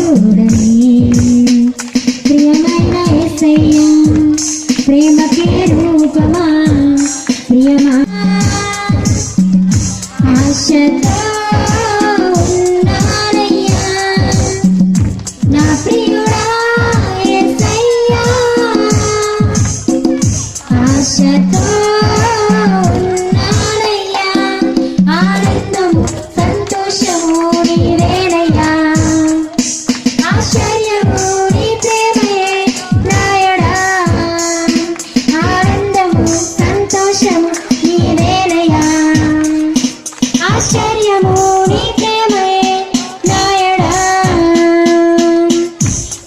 చూడని ప్రియమైన యేసయ్యా ప్రేమకే రూపమా ప్రియమా ఆశతో ఉన్నానయ్యా నా ప్రియుడా యేసయ్యా ఆశతో ఉన్నానయ్యా ఆనందము సంతోషము నీవేనయ్యా ఆశ్చర్యము నీ ప్రేమయే నాయడా ఆనందము సంతోషము నీవేనయ్యా ఆశ్చర్యము నీ ప్రేమయే నాయడా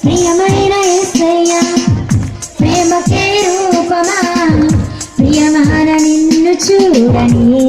ప్రియమైన యేసయ్యా ప్రేమకే రూపమా ప్రియమైన నిన్ను చూడని